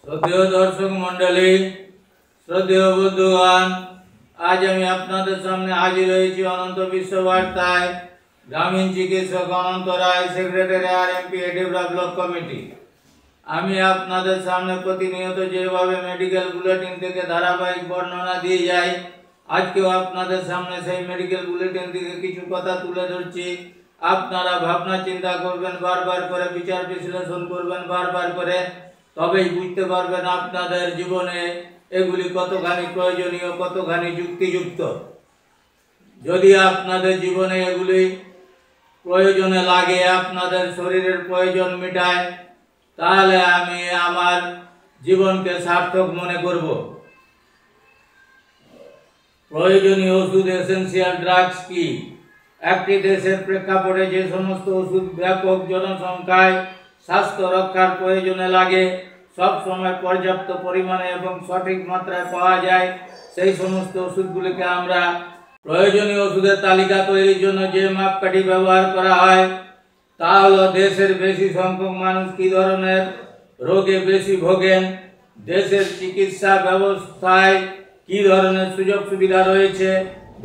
শ্রদ্ধেয় দর্শক মন্ডলী, শ্রদ্ধেয় বন্ধুগণ, আজ আমি আপনাদের সামনে হাজির হয়েছি অনন্ত বিশ্ব বার্তায়। গ্রামীণ চিকিৎসক অনন্ত রায়, সেক্রেটারি আরএমপি ডেভেলপ কমিটি। আমি আপনাদের সামনে প্রতিনিয়ত যেভাবে মেডিকেল বুলেটিন থেকে ধারাবাহিক বর্ণনা দিয়ে যাই, আজকেও আপনাদের সামনে সেই মেডিকেল বুলেটিন থেকে কিছু কথা তুলে ধরছি। আপনারা ভাবনা চিন্তা করবেন, বারবার করে বিচার বিশ্লেষণ করবেন বারবার করে, তবেই বুঝতে পারবেন আপনাদের জীবনে এগুলি কতখানি প্রয়োজনীয়, কতখানি যুক্তিযুক্ত। যদি আপনাদের জীবনে এগুলি প্রয়োজনে লাগে, আপনাদের শরীরের প্রয়োজন মেটায়, তাহলে আমি আমার জীবনকে সার্থক মনে করব। প্রয়োজনীয় ওষুধ, এসেনশিয়াল ড্রাগস কি? একটি দেশের প্রেক্ষাপটে যে সমস্ত ওষুধ ব্যাপক জনসংখ্যায় স্বাস্থ্য রক্ষার প্রয়োজনে লাগে, সব সময় পর্যাপ্ত পরিমাণে এবং সঠিক মাত্রায় পাওয়া যায়, সেই সমস্ত ওষুধগুলিকে আমরা প্রয়োজনীয় ওষুধের তালিকা তৈরির জন্য যে মাপকাঠি ব্যবহার করা হয় তা হলো দেশের বেশি সংখ্যক মানুষ কী ধরনের রোগে বেশি ভোগেন, দেশের চিকিৎসা ব্যবস্থায় কী ধরনের সুযোগ সুবিধা রয়েছে,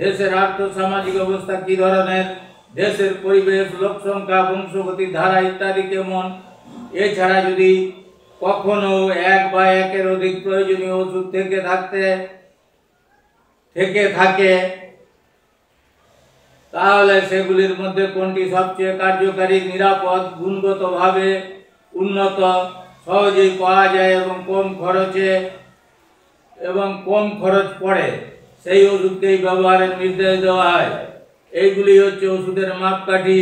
দেশের আর্থসামাজিক অবস্থা কী ধরনের, দেশের পরিবেশ, লোকসংখ্যা, বংশগতির ধারা ইত্যাদি কেমন। এছাড়া যদি কখনো এক বা একের অধিক প্রয়োজনীয় ওষুধ থেকে থাকে তাহলে সেগুলির মধ্যে কোনটি সবচেয়ে কার্যকারী, নিরাপদ, গুণগতভাবে উন্নত, সহজেই পাওয়া যায় এবং কম খরচ পড়ে, সেই ওষুধকেই ব্যবহারের নির্দেশ দেওয়া হয়। এইগুলি হচ্ছে ওষুধের মাপকাঠি।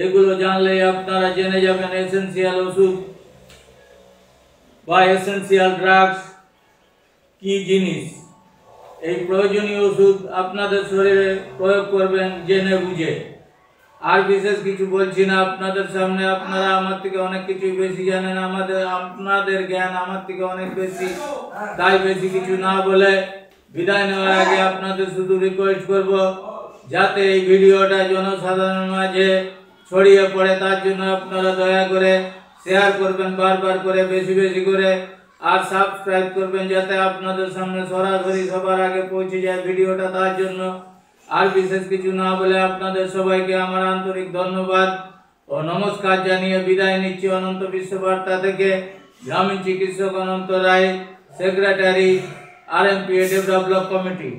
এগুলো জানলেই আপনারা জেনে যাবেন এসেনশিয়াল ওষুধ বা এসেনশিয়াল ড্রাগস কি জিনিস। এই প্রয়োজনীয় ওষুধ আপনাদের শরীরে প্রয়োগ করবেন জেনে বুঝে। আর বিশেষ কিছু বলছি না আপনাদের সামনে, আপনারা আমার থেকে অনেক কিছুই বেশি জানেন, আপনাদের জ্ঞান আমার থেকে অনেক বেশি, তাই বেশি কিছু না বলে বিদায় নেওয়ার আগে আপনাদের শুধু রিকোয়েস্ট করব, যাতে এই ভিডিওটা জনসাধারণের মাঝে ছড়িয়ে পড়ে, তার জন্য আপনারা দয়া করে শেয়ার করবেন বারবার করে, বেশি বেশি করে, আর সাবস্ক্রাইব করবেন যাতে আপনাদের সামনে সরাসরি সবার আগে পৌঁছে যায় ভিডিওটা, তার জন্য। আর বিশেষ কিছু না বলে আপনাদের সবাইকে আমার আন্তরিক ধন্যবাদ ও নমস্কার জানিয়ে বিদায় নিচ্ছি অনন্ত বিশ্ব বার্তা থেকে। গ্রামীণ চিকিৎসক অনন্ত রায়, সেক্রেটারি আরএমপি ডেভেলপ কমিটি।